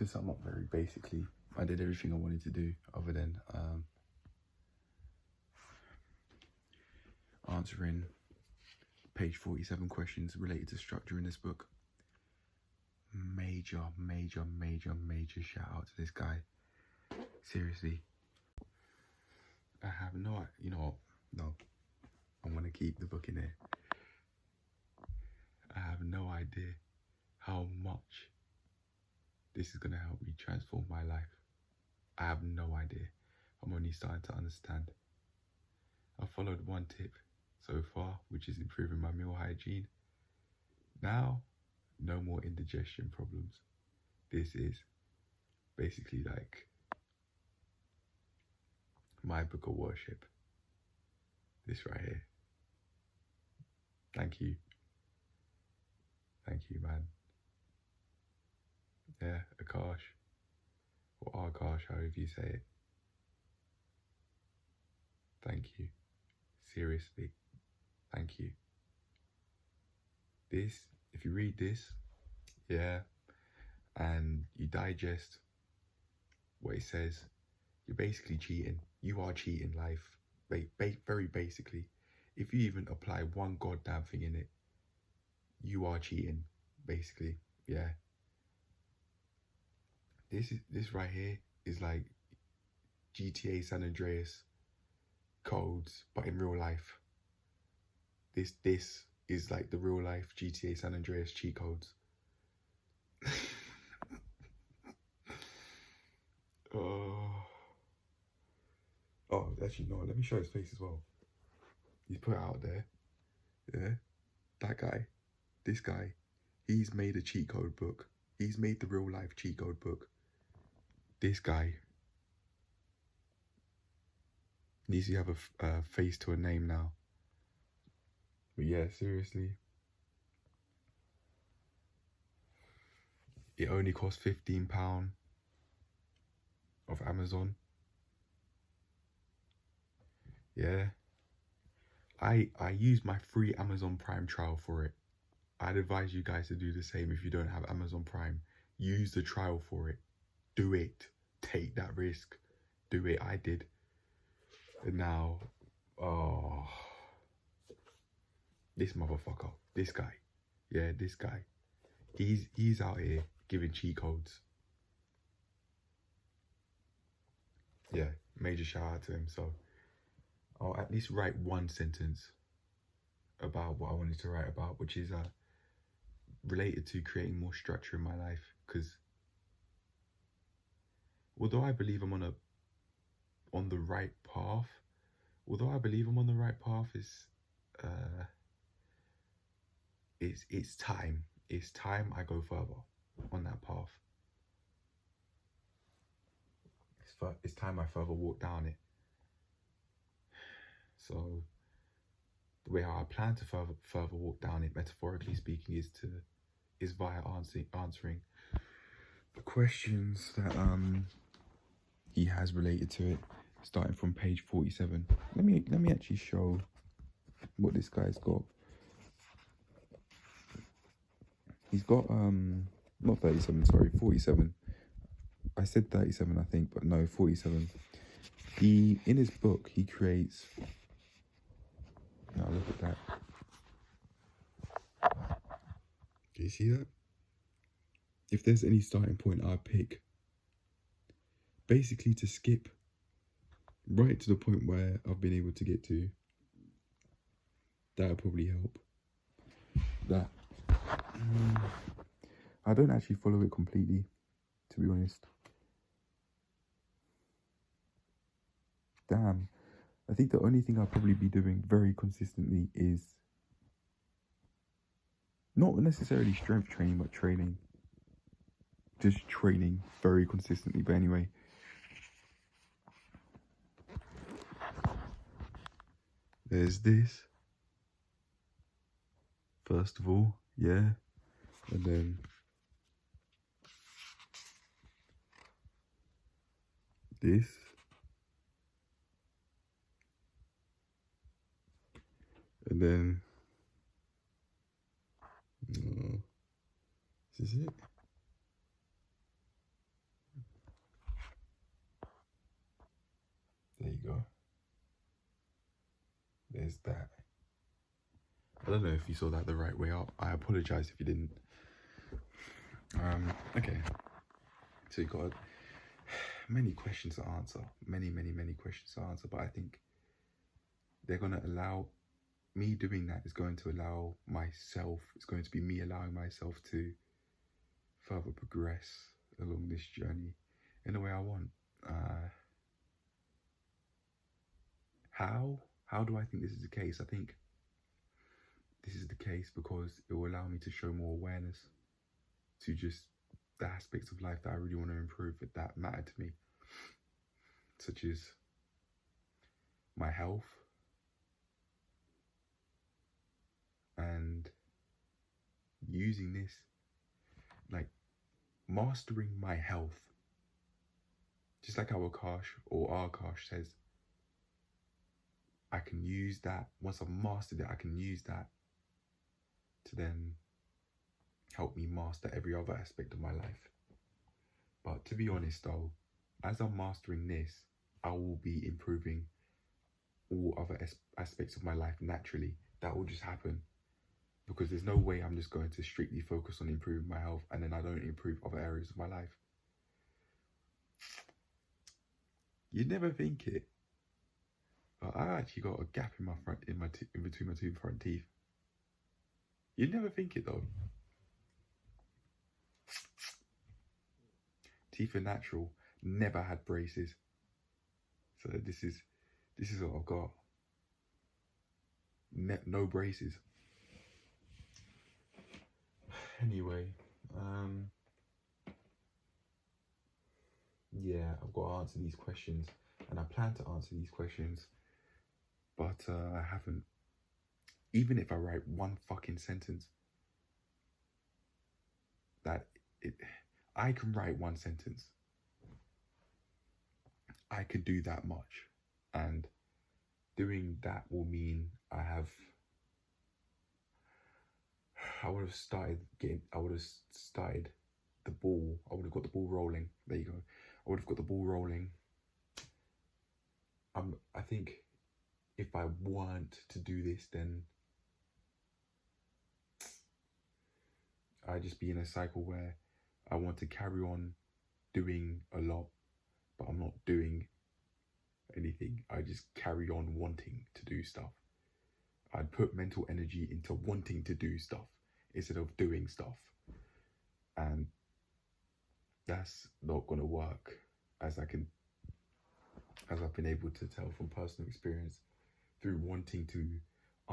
sum up very basically, I did everything I wanted to do other than answering page 47 questions related to structure in this book. Major shout out to this guy. Seriously. I have no, you know what? No. I'm gonna keep the book in here. I have no idea how much this is gonna help me transform my life. I have no idea. I'm only starting to understand. I followed one tip so far, which is improving my meal hygiene. Now, no more indigestion problems. This is basically like my book of worship. This right here. Thank you. Thank you, man. Yeah, Akash. Or Akash, however you say it. Thank you. Seriously. Thank you. This, if you read this, yeah, and you digest what it says, you're basically cheating. You are cheating life. Very basically. If you even apply one goddamn thing in it, you are cheating, basically. Yeah. This right here is like GTA San Andreas codes, but in real life. This is like the real life GTA San Andreas cheat codes. Oh, actually no, let me show his face as well. He's put it out there. Yeah. That guy, this guy, he's made a cheat code book. He's made the real life cheat code book. This guy needs to have a face to a name now. But yeah, seriously. It only costs £15 off Amazon. Yeah. I used my free Amazon Prime trial for it. I'd advise you guys to do the same if you don't have Amazon Prime. Use the trial for it. Do it. Take that risk. Do it. I did. And now, oh, this motherfucker, this guy, yeah, this guy, he's out here giving cheat codes. Yeah, major shout out to him. So I'll at least write one sentence about what I wanted to write about, which is related to creating more structure in my life. Because although I believe I'm on the right path, it's time. It's time I go further on that path. It's time I further walk down it. So the way how I plan to further walk down it, metaphorically speaking, is via answering the questions that he has related to it, starting from page 47. Let me actually show what this guy's got. He's got not 37, sorry, 47. I said 37, I think, but no, 47. In his book, he creates. Now look at that. Do you see that? If there's any starting point I'd pick, basically to skip right to the point where I've been able to get to, that'll probably help. That I don't actually follow it completely, to be honest. Damn. I think the only thing I'll probably be doing very consistently is not necessarily strength training, but training. Just training very consistently. But anyway, there's this. First of all, yeah. And then this. And then, is this it? is that, I don't know if you saw that the right way up. I apologize if you didn't. Okay. So you got many questions to answer. Many questions to answer. But I think they're going to allow, me doing that is going to allow myself, it's going to be me allowing myself to further progress along this journey in the way I want. How do I think this is the case? I think this is the case because it will allow me to show more awareness to just the aspects of life that I really want to improve, that matter to me, such as my health and using this, like mastering my health, just like our Akash says, I can use that. Once I've mastered it, I can use that to then help me master every other aspect of my life. But to be honest though, as I'm mastering this, I will be improving all other aspects of my life naturally. That will just happen, because there's no way I'm just going to strictly focus on improving my health and then I don't improve other areas of my life. You'd never think it, but I actually got a gap in my front, in between my two front teeth. You'd never think it though. Teeth are natural. Never had braces. So this is what I've got. No braces. Anyway, yeah, I've got to answer these questions, and I plan to answer these questions, but I haven't. Even if I write one fucking sentence, I can write one sentence. I could do that much, and doing that will mean I would have started the ball. I would have got the ball rolling. There you go. I would have got the ball rolling. I think if I want to do this, then I just be in a cycle where I want to carry on doing a lot, but I'm not doing anything. I just carry on wanting to do stuff. I'd put mental energy into wanting to do stuff instead of doing stuff. And that's not going to work, as I've been able to tell from personal experience through wanting to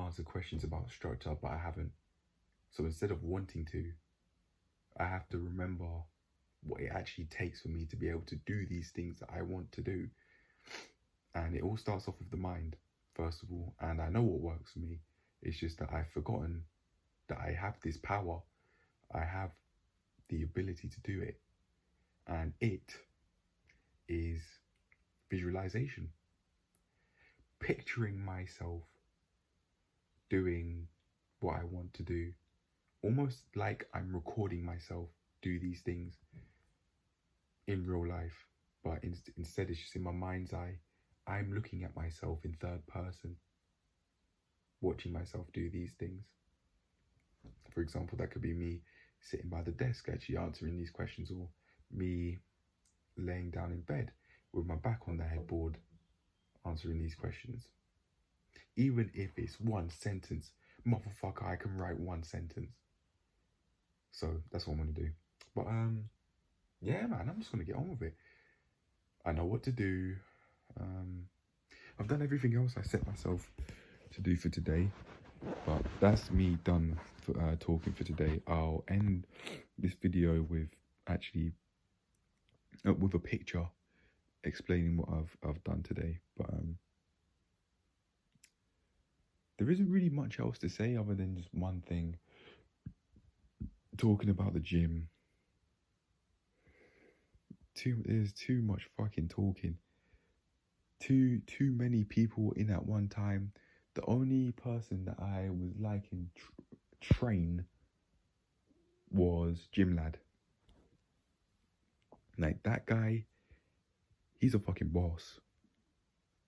answer questions about structure, but I haven't. So instead of wanting to, I have to remember what it actually takes for me to be able to do these things that I want to do. And it all starts off with the mind, first of all. And I know what works for me. It's just that I've forgotten that I have this power. I have the ability to do it. And it is visualization. Picturing myself doing what I want to do. Almost like I'm recording myself do these things in real life. But instead it's just in my mind's eye. I'm looking at myself in third person, watching myself do these things. For example, that could be me sitting by the desk actually answering these questions, or me laying down in bed with my back on the headboard answering these questions. Even if it's one sentence, motherfucker, I can write one sentence. So that's what I'm going to do. But yeah, man, I'm just going to get on with it. I know what to do. I've done everything else I set myself to do for today, but that's me done for, talking for today. I'll end this video with with a picture explaining what I've done today. But there isn't really much else to say other than just one thing. Talking about the gym. There's too much fucking talking. Too many people in at one time. The only person that I was liking train was Gym Lad. Like, that guy, he's a fucking boss.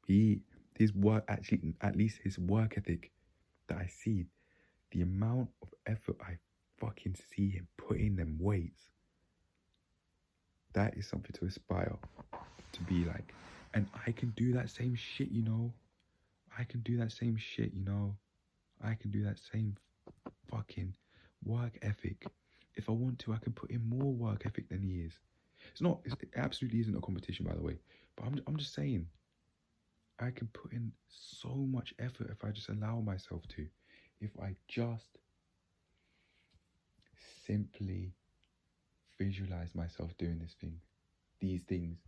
He his work, actually, at least his work ethic that I see, the amount of effort I fucking see him put in them weights, that is something to aspire to be like. And I can do that same shit, you know. I can do that same shit, you know. I can do that same fucking work ethic. If I want to, I can put in more work ethic than he is. It absolutely isn't a competition, by the way. But I'm just saying, I can put in so much effort if I just allow myself to. If I just simply visualize myself doing these things,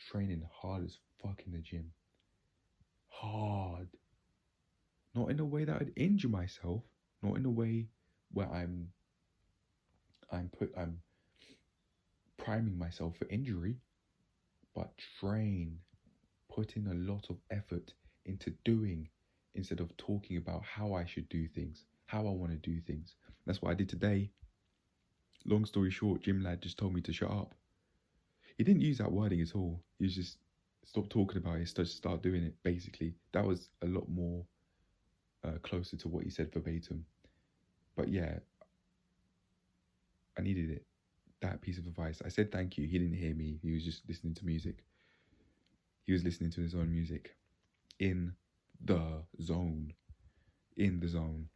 training hard as fuck in the gym. Hard. Not in a way that I'd injure myself. Not in a way where I'm priming myself for injury, but train, put in a lot of effort into doing instead of talking about how I should do things, how I want to do things. That's what I did today. Long story short, gym lad just told me to shut up. He didn't use that wording at all. He was just stop talking about it, start doing it, basically. That was a lot more closer to what he said verbatim. But yeah, I needed it. That piece of advice. I said thank you. He didn't hear me. He was just listening to music. He was listening to his own music. In the zone. In the zone.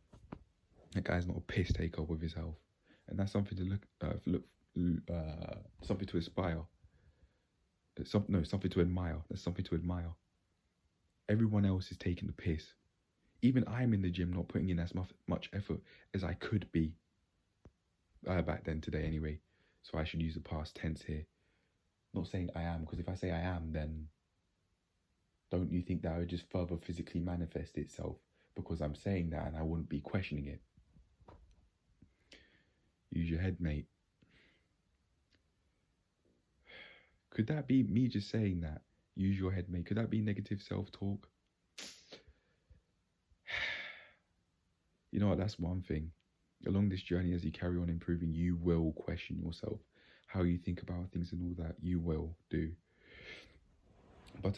That guy's not a piss taker with his health. And that's something to something to aspire. Something to admire. That's something to admire. Everyone else is taking the piss. Even I'm in the gym not putting in as much effort as I could be. Back then, today anyway. So I should use the past tense here. Not saying I am, because if I say I am, then don't you think that would just further physically manifest itself? Because I'm saying that and I wouldn't be questioning it. Use your head, mate. Could that be me just saying that? Use your head, mate. Could that be negative self-talk? You know what, that's one thing. Along this journey, as you carry on improving, you will question yourself. How you think about things and all that, you will do. But,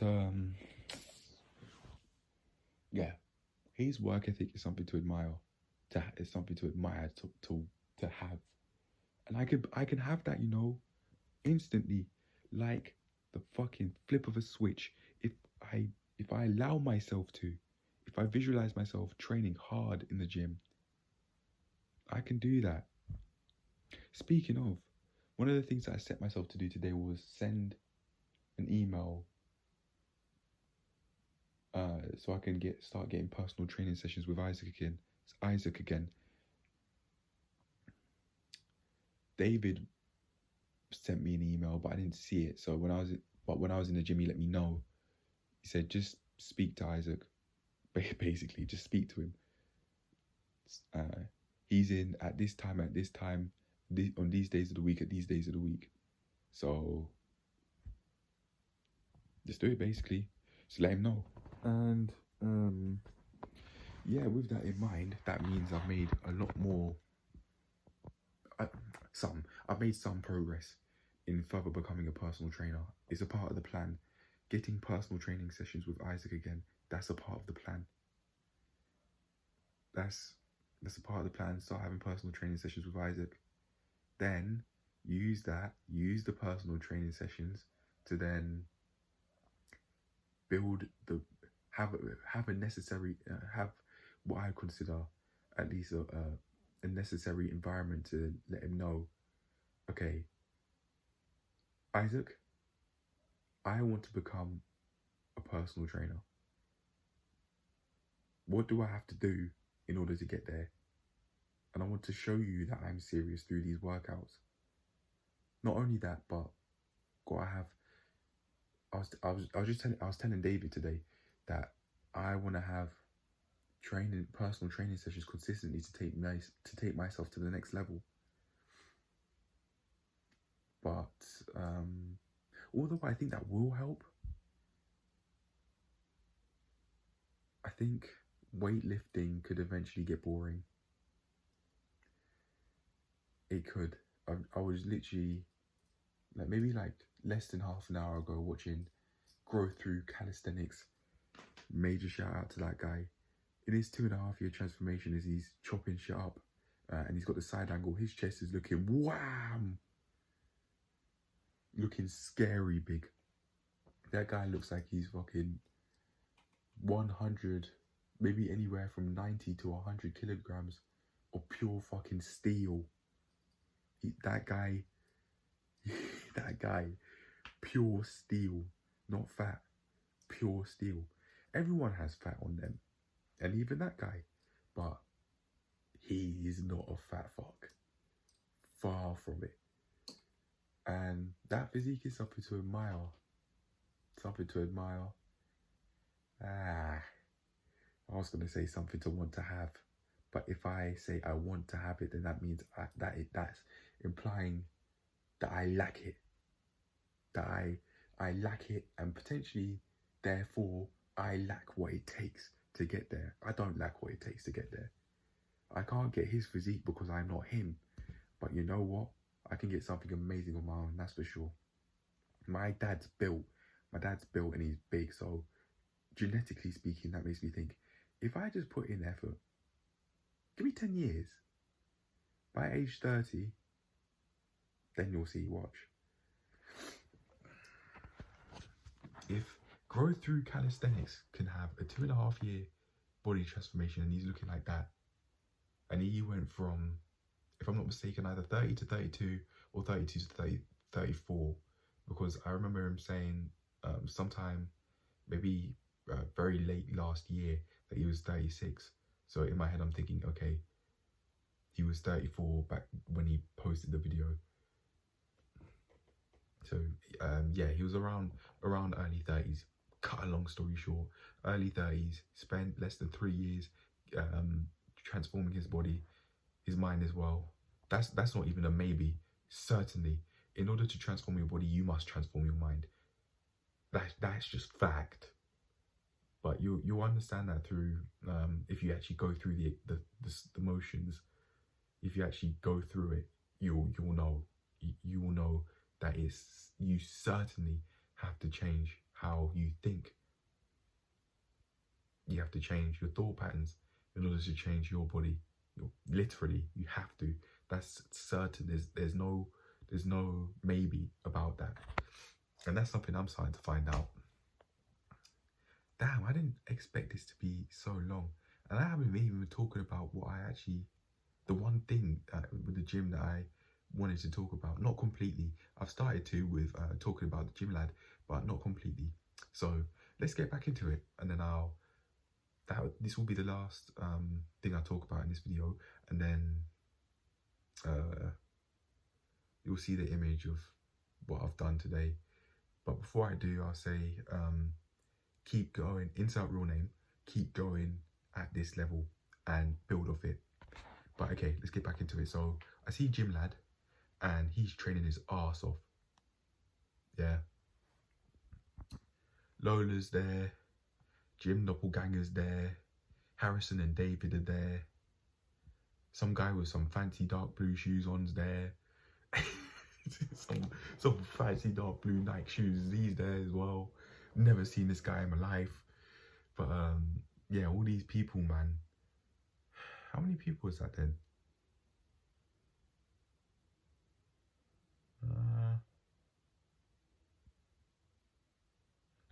yeah. His work ethic is something to admire. It's something to admire, to have. And I can have that, you know, instantly, like the fucking flip of a switch. If I allow myself to, if I visualize myself training hard in the gym, I can do that. Speaking of, one of the things that I set myself to do today was send an email so I can start getting personal training sessions with Isaac again. David sent me an email, but I didn't see it. So when I was in the gym, he let me know. He said, just speak to Isaac. Basically, just speak to him. He's in at this time, on these days of the week, at these days of the week. So just do it, basically. Just let him know. And yeah, with that in mind, that means I've made a lot more. I've made some progress in further becoming a personal trainer. It's a part of the plan. Getting personal training sessions with Isaac again, that's a part of the plan. That's a part of the plan. Start having personal training sessions with Isaac. Then use the personal training sessions to then build have what I consider at least a necessary environment to let him know, okay, Isaac, I want to become a personal trainer. What do I have to do in order to get there? And I want to show you that I'm serious through these workouts. Not only that, but I was telling David today that I want to have personal training sessions consistently to take myself to the next level. But although I think that will help, I think weightlifting could eventually get boring. It could. I was literally maybe less than half an hour ago watching Growth Through Calisthenics Major shout out to that guy. In his 2.5-year transformation, as he's chopping shit up, and he's got the side angle, his chest is looking wham, looking scary big. That guy looks like he's fucking 100, maybe anywhere from 90 to 100 kilograms of pure fucking steel. That guy, pure steel, not fat, pure steel. Everyone has fat on them, and even that guy, but he is not a fat fuck. Far from it. And that physique is something to admire. Something to admire. I was going to say something to want to have. But if I say I want to have it, then that means that's implying that I lack it. That I lack it, and potentially, therefore, I lack what it takes to get there. I don't lack what it takes to get there. I can't get his physique because I'm not him. But you know what? I can get something amazing on my own, that's for sure. My dad's built and he's big, so genetically speaking, that makes me think, if I just put in effort, give me 10 years, by age 30, then you'll see, watch. If growth through calisthenics can have a 2.5-year body transformation, and he's looking like that, and he went from, if I'm not mistaken, either 30 to 32 or 32 to 34, because I remember him saying sometime, maybe very late last year, that he was 36. So in my head, I'm thinking, okay, he was 34 back when he posted the video. So yeah, he was around early 30s. Cut a long story short, early 30s, spent less than 3 years transforming his body, his mind as well. That's not even a maybe. Certainly, in order to transform your body, you must transform your mind. That's just fact. But you'll understand that through if you actually go through the motions. If you actually go through it, you'll know. You will know that you certainly have to change how you think. You have to change your thought patterns in order to change your body. Literally, you have to. That's certain. There's no maybe about that. And that's something I'm starting to find out. Damn, I didn't expect this to be so long. And I haven't even been talking about what I actually, the one thing with the gym that I wanted to talk about. Not completely. I've started to with talking about the gym lad, but not completely. So let's get back into it, and then this will be the last thing I talk about in this video, and then you'll see the image of what I've done today. But before I do, I'll say keep going, insert real name, keep going at this level and build off it. But okay, let's get back into it. So I see Gym Lad, and he's training his arse off. Yeah. Lola's there, Jim Doppelganger's there, Harrison and David are there, some guy with some fancy dark blue shoes on's there, some fancy dark blue Nike shoes, he's there as well. Never seen this guy in my life. But yeah, all these people, man. How many people is that then?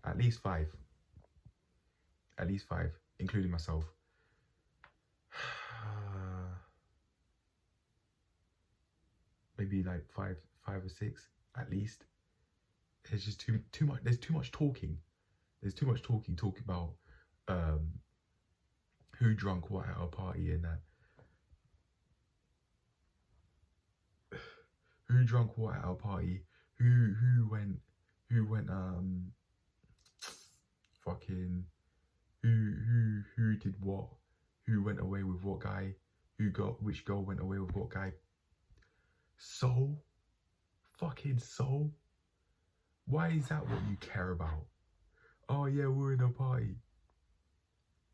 At least five. At least five, including myself. Maybe like five or six at least. There's just too much. There's too much talking. There's too much talking about who drunk what at a party and that. Who drunk what at a party? Who went fucking who did what? Who went away with what guy? Which girl went away with what guy? Fucking soul. Why is that what you care about? Oh yeah, we're in a party.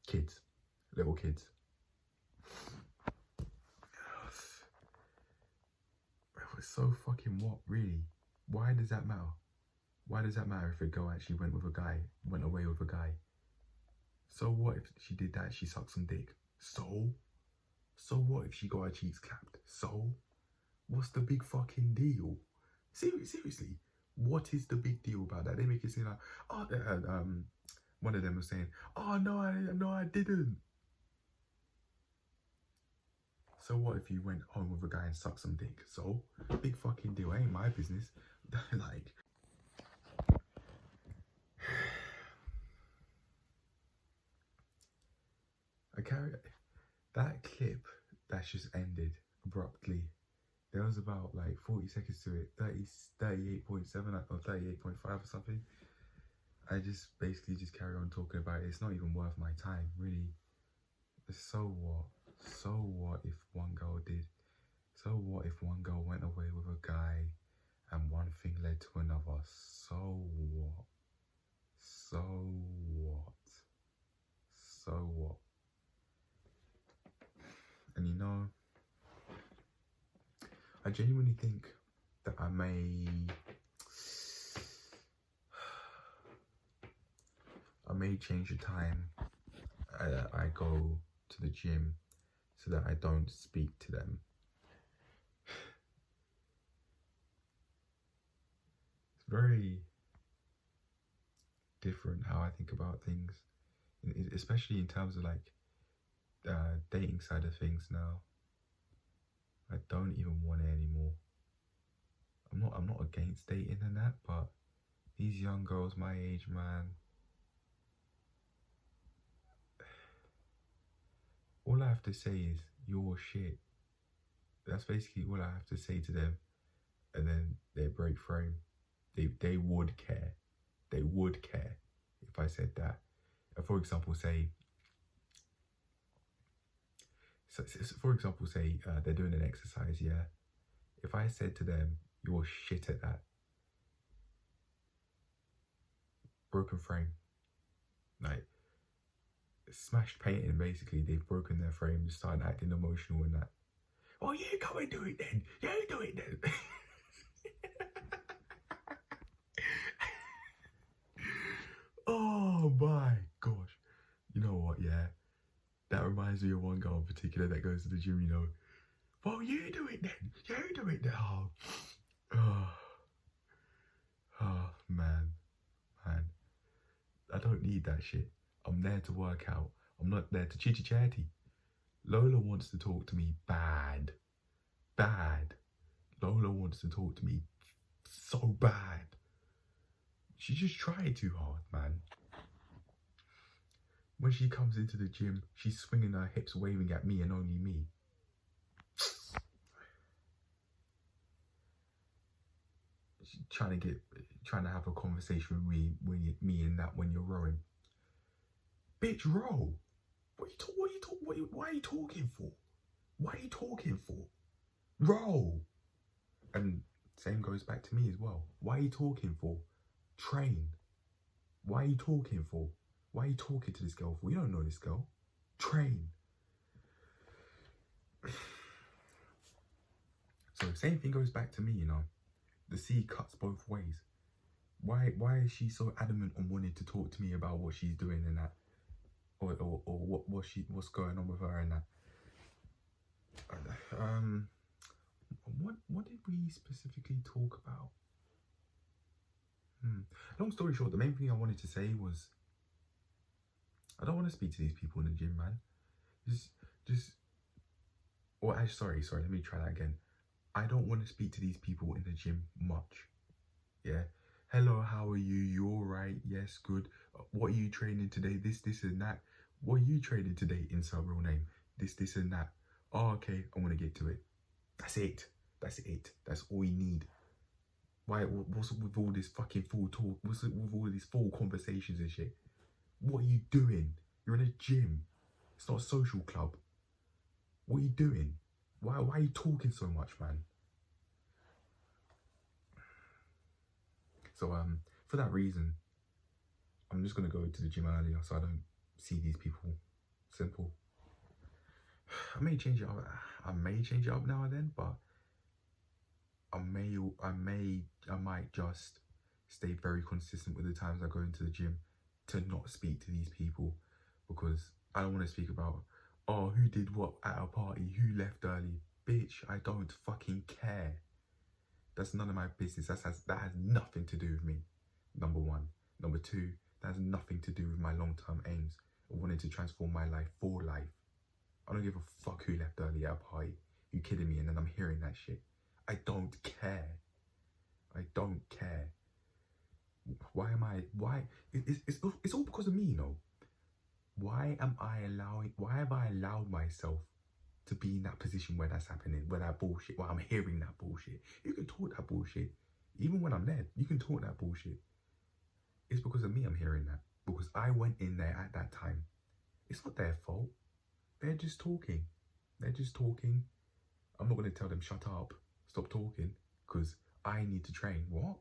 Kids, little kids. So fucking what, really? Why does that matter? Why does that matter if a girl actually went away with a guy? So what if she did that, she sucked some dick? So what if she got her cheeks clapped? So what's the big fucking deal? Seriously, what is the big deal about that? They make it seem like, oh, one of them was saying, oh no, I didn't. So what if you went home with a guy and sucked some dick? So big fucking deal. Ain't my business. Like, that clip that's just ended abruptly. There was about like 40 seconds to it, 38.7 or 38.5 or something. I just basically just carry on talking about it. It's not even worth my time, really. So what? So what if one girl did? So what if one girl went away with a guy and one thing led to another? So what? So what? So what? And you know, I genuinely think that I may change the time I go to the gym so that I don't speak to them. It's very different how I think about things, especially in terms of like dating side of things now. I don't even want it anymore. I'm not against dating and that, but these young girls my age, man, all I have to say is you're shit. That's basically all I have to say to them, and then they break frame. They would care. They would care if I said that. For example, say they're doing an exercise, yeah. If I said to them, you're shit at that, broken frame, like smashed painting, basically. They've broken their frame, just started acting emotional and that. Oh yeah, go and do it then. Yeah, do it then. Oh my gosh. You know what, yeah? That reminds me of one girl in particular that goes to the gym, you know. Well, you do it then. You do it then. Oh, man. I don't need that shit. I'm there to work out. I'm not there to chitty-chatty. Lola wants to talk to me bad. Lola wants to talk to me so bad. She just tried too hard, man. When she comes into the gym, she's swinging her hips, waving at me and only me. She's trying to have a conversation with me and that when you're rowing. Bitch, row. Why are you talking for? Why are you talking for? Row. And same goes back to me as well. Why are you talking for? Train. Why are you talking for? Why are you talking to this girl for? You don't know this girl. Train. So same thing goes back to me, you know. The sea cuts both ways. Why is she so adamant on wanting to talk to me about what she's doing and that? Or what's going on with her and that? What did we specifically talk about? Long story short, the main thing I wanted to say was I don't want to speak to these people in the gym, man. Sorry, let me try that again. I don't want to speak to these people in the gym much. Yeah. Hello, how are you? You all right? Yes, good. What are you training today? This and that. What are you training today? Insert real name. This and that. Oh, okay. I want to get to it. That's it. That's all you need. Why? What's with all this fucking full talk? What's with all these full conversations and shit? What are you doing? You're in a gym. It's not a social club. What are you doing? Why are you talking so much, man? So for that reason, I'm just gonna go to the gym earlier so I don't see these people. Simple. I may change it up now and then, but I might just stay very consistent with the times I go into the gym to not speak to these people. because I don't want to speak about, oh, who did what at a party, who left early. Bitch, I don't fucking care. That's none of my business. That has nothing to do with me, number one. Number two, that has nothing to do with my long-term aims of wanting to transform my life for life. I don't give a fuck who left early at a party. You kidding me? And then I'm hearing that shit. I don't care. I don't care. Why am I, it's all because of me, you know. Why have I allowed myself to be in that position where that's happening, where that bullshit, where I'm hearing that bullshit? You can talk that bullshit. Even when I'm there, you can talk that bullshit. It's because of me I'm hearing that. Because I went in there at that time. It's not their fault. They're just talking. They're just talking. I'm not going to tell them, shut up, stop talking, because I need to train. What?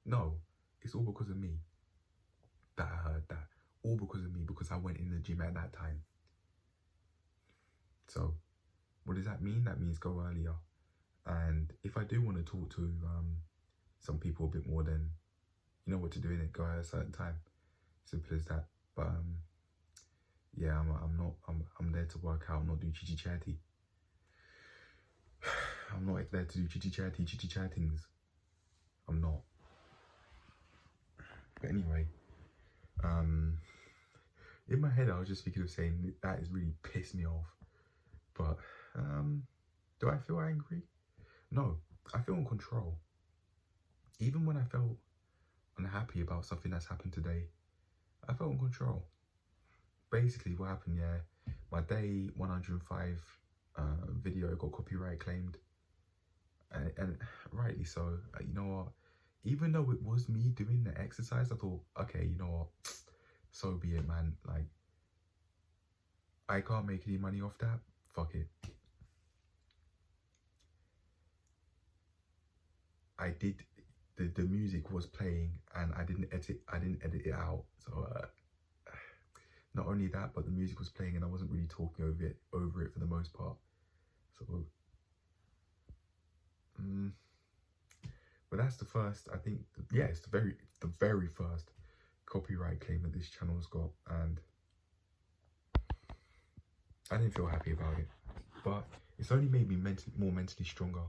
No, it's all because of me that I heard that. All because of me, because I went in the gym at that time. So, what does that mean? That means go earlier. And if I do want to talk to some people a bit more, then you know what to do in it. Go at a certain time. Simple as that. But yeah, I'm there to work out, not do chitty chatty. I'm not there to do chitty chattings. I'm not. But anyway, in my head I was just thinking of saying that has really pissed me off. But do I feel angry? No, I feel in control. Even when I felt unhappy about something that's happened today, I felt in control. Basically what happened, yeah, my day 105 video got copyright claimed, and rightly so. You know what, even though it was me doing the exercise, I thought, okay, you know what, so be it, man. Like, I can't make any money off that, fuck it. I did, the music was playing and I didn't edit it out, so not only that, but the music was playing and I wasn't really talking over it for the most part. So but that's the first, I think, yeah, it's the very first copyright claim that this channel's got, and I didn't feel happy about it, but it's only made me more mentally stronger.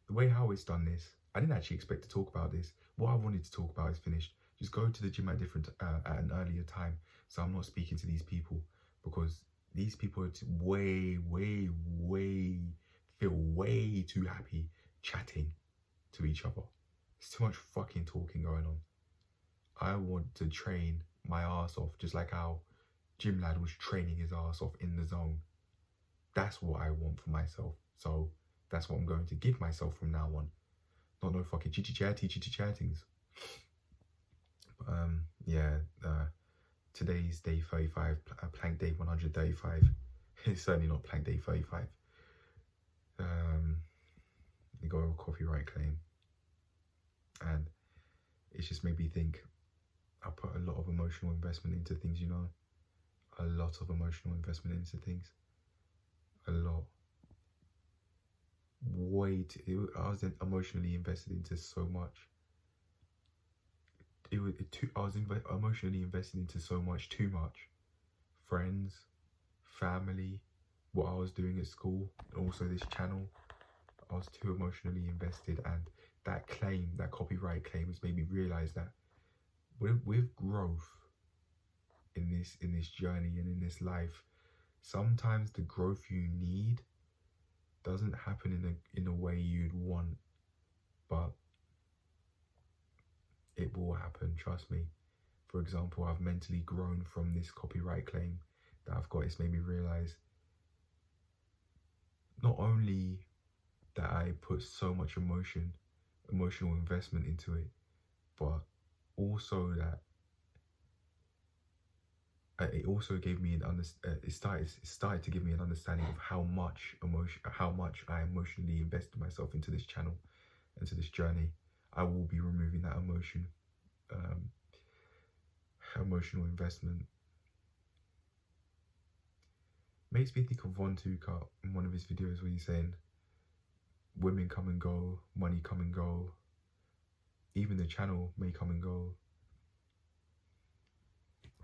The way how it's done this, I didn't actually expect to talk about this. What I wanted to talk about is finished. Just go to the gym at an earlier time, so I'm not speaking to these people, because these people are feel way too happy chatting to each other. There's too much fucking talking going on. I want to train my ass off, just like how Gym Lad was training his ass off in the zone. That's what I want for myself. So that's what I'm going to give myself from now on. Not no fucking chitty chattings. Yeah, today's day 35, plank day 135. It's certainly not plank day 35. They got a copyright claim, and it's just made me think. I put a lot of emotional investment into things, you know. A lot of emotional investment into things. A lot. I was emotionally invested into so much. I was emotionally invested into so much, too much. Friends, family, what I was doing at school, and also this channel. I was too emotionally invested, and that claim, that copyright claim, has made me realise that with growth in this journey and in this life, sometimes the growth you need doesn't happen in a way you'd want, but it will happen, trust me. For example, I've mentally grown from this copyright claim that I've got. It's made me realise not only that I put so much emotional investment into it, but also that it also gave me it started to give me an understanding of how much I emotionally invested myself into this channel, into this journey. I will be removing that emotional investment. Makes me think of Von Tuka in one of his videos where he's saying, women come and go, money come and go, even the channel may come and go.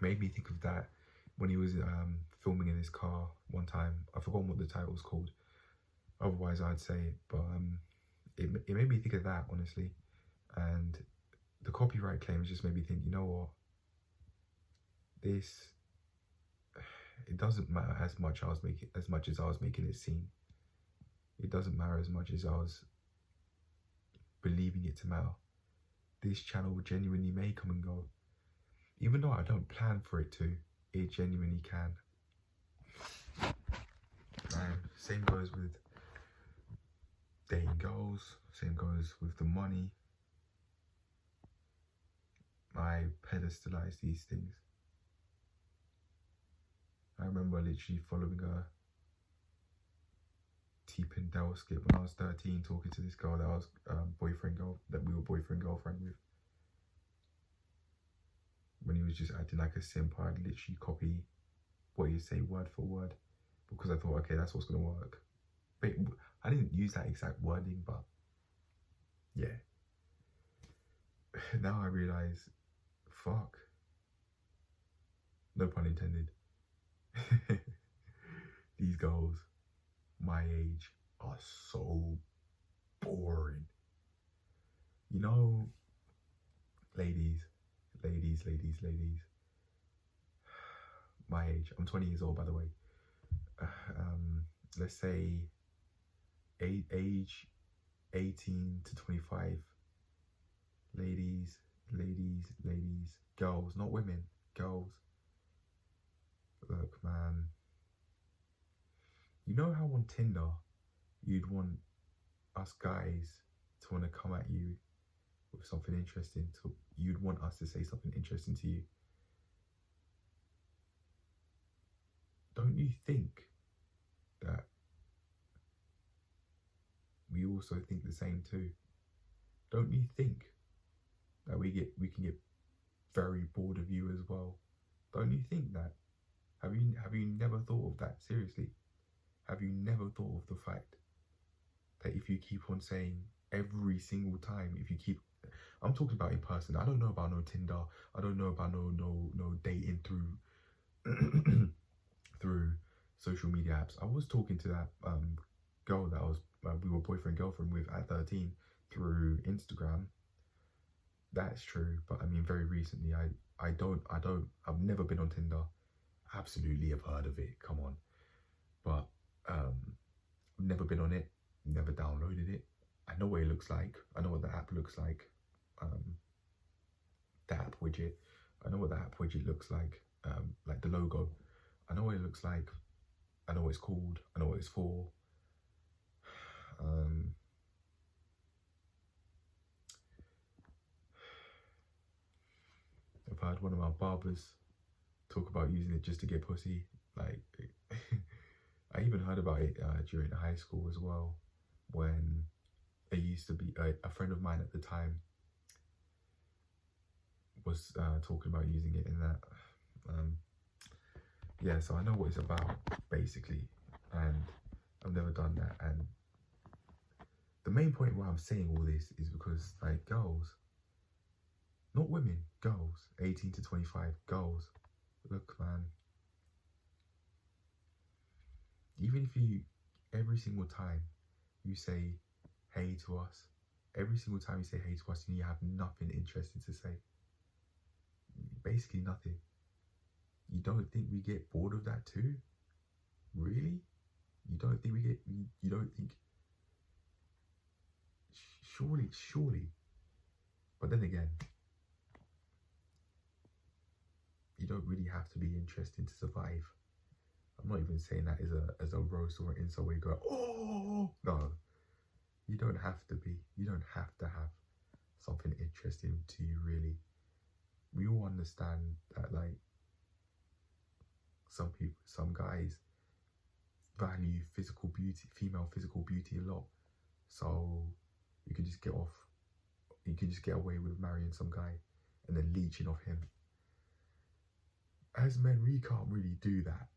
Made me think of that when he was filming in his car one time. I've forgotten what the title's called. Otherwise, I'd say it, but it made me think of that, honestly. And the copyright claims just made me think, you know what? It doesn't matter as much as I was making it seem. It doesn't matter as much as I was believing it to matter. This channel genuinely may come and go. Even though I don't plan for it to, it genuinely can. And same goes with dating girls, same goes with the money. I pedestalize these things. I remember literally following a T-Pindell skit when I was 13, talking to this girl that I was we were boyfriend girlfriend with. When he was just acting like a simp, I'd literally copy what he'd say word for word, because I thought, okay, that's what's gonna work. But I didn't use that exact wording, but yeah. Now I realise, fuck. No pun intended. These girls my age are so boring. You know, ladies, my age, I'm 20 years old, by the way. Let's say age 18 to 25. Ladies, girls, not women, girls. Look, man, you know how on Tinder you'd want us guys to want to come at you with something interesting, you'd want us to say something interesting to you. Don't you think that we also think the same too? Don't you think that we can get very bored of you as well? Don't you think that? Have you never thought of that? Seriously, have you never thought of the fact that if you keep on saying every single time, I'm talking about in person. I don't know about no Tinder. I don't know about no dating through through social media apps. I was talking to that girl that we were boyfriend girlfriend with at 13 through Instagram. That's true, but I mean, very recently, I've never been on Tinder. Absolutely have heard of it, come on. But never been on it, never downloaded it. I know what it looks like. I know what the app looks like. The app widget. I know what the app widget looks like the logo. I know what it looks like. I know what it's called. I know what it's for. I've heard one of my barbers talk about using it just to get pussy. Like, I even heard about it during high school as well, when it used to be a friend of mine at the time was talking about using it in that. Yeah, so I know what it's about, basically, and I've never done that. And the main point why I'm saying all this is because, like, girls, not women, girls, 18 to 25, girls, look, man, even if every single time you say hey to us, every single time you say hey to us and you have nothing interesting to say, basically nothing, you don't think we get bored of that too? Really? You don't think you don't think, surely. But then again, you don't really have to be interesting to survive. I'm not even saying that as a roast or an insult where you go, oh, no. You don't have to be. You don't have to have something interesting to you, really. We all understand that, like, some guys value physical beauty, female physical beauty a lot. So you can just get away with marrying some guy and then leeching off him. As men, we can't really do that.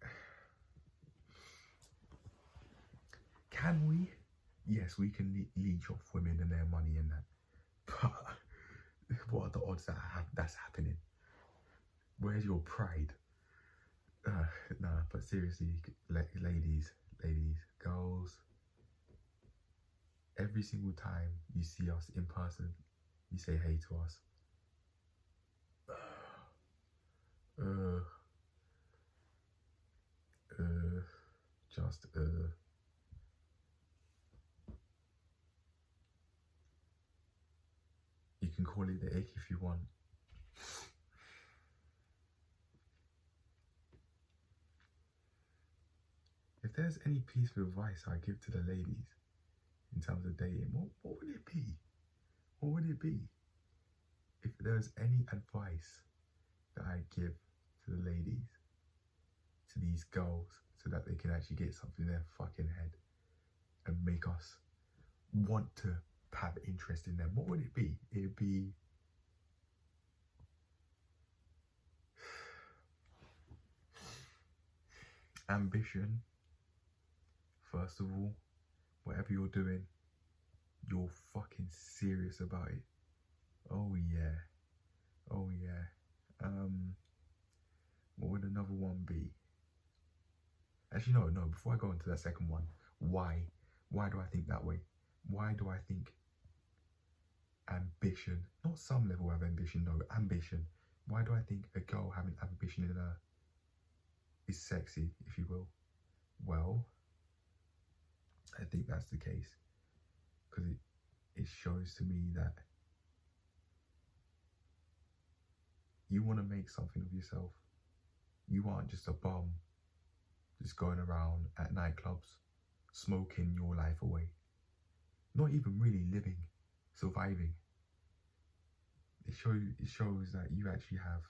Can we? Yes, we can leech off women and their money and that. But what are the odds that that's happening? Where's your pride? No, but seriously, ladies, girls, every single time you see us in person, you say hey to us. You can call it the ick if you want. If there's any piece of advice I give to the ladies in terms of dating, what would it be? What would it be? If there's any advice that I give to the ladies, to these girls, so that they can actually get something in their fucking head and make us want to have interest in them, what would it be? It'd be ambition. First of all, whatever you're doing, you're fucking serious about it. Oh yeah. Oh yeah. What would another one be? Actually, no, before I go into that second one, why do I think that way? Why do I think ambition, not some level of ambition, no, ambition. Why do I think a girl having ambition in her is sexy, if you will? Well, I think that's the case because it shows to me that you want to make something of yourself. You aren't just a bum just going around at nightclubs smoking your life away, not even really living, surviving. It shows that you actually have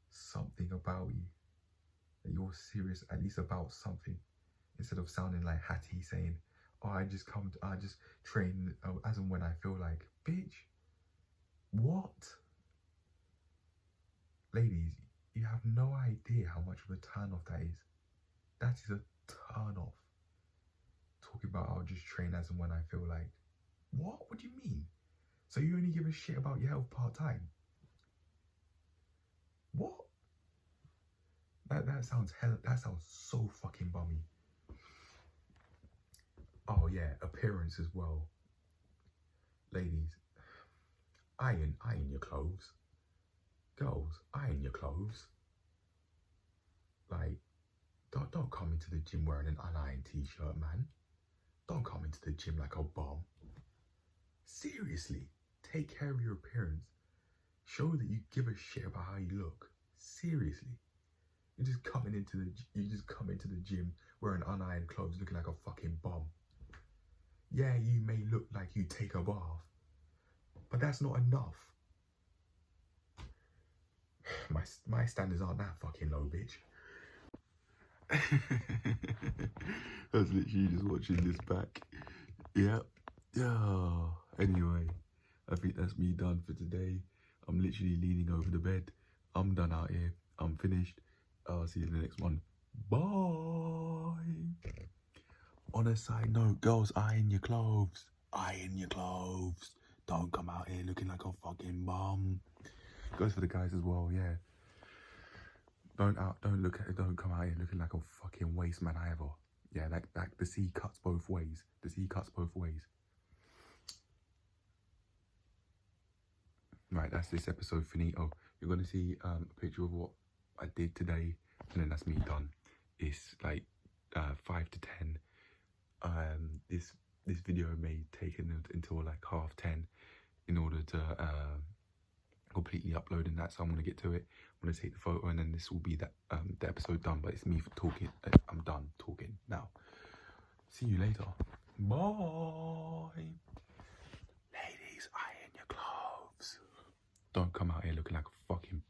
something about you, that you're serious at least about something, instead of sounding like Hattie saying, oh, I just train as and when I feel like. Bitch, what? Ladies, you have no idea how much of a turn off that is. That is a turn off. Talking about I'll just train as and when I feel like. What do you mean? So you only give a shit about your health part-time? What? That sounds so fucking bummy. Oh yeah, appearance as well. Ladies, iron your clothes. Girls, iron your clothes. Like, don't come into the gym wearing an unironed t-shirt, man. Don't come into the gym like a bum. Seriously, take care of your appearance. Show that you give a shit about how you look. Seriously. You just come into the gym wearing unironed clothes looking like a fucking bum. Yeah, you may look like you take a bath, but that's not enough. My standards aren't that fucking low, bitch. I was literally just watching this back. Yep. Yeah. Anyway, I think that's me done for today. I'm literally leaning over the bed. I'm done out here. I'm finished. I'll see you in the next one. Bye. On a side note, girls, iron your clothes. Iron your clothes. Don't come out here looking like a fucking bum. Goes for the guys as well, yeah. Don't come out here looking like a fucking waste man either. Yeah, like the sea cuts both ways. The sea cuts both ways. Right, that's this episode finito. You're gonna see a picture of what I did today, and then that's me done. It's like 5 to 10. This video may take until like 10:30 in order to completely upload, and that. So I'm gonna get to it. I'm gonna take the photo, and then this will be the episode done. But it's me for talking. I'm done talking now. See you later. Bye. Ladies, iron your clothes. Don't come out here looking like a fucking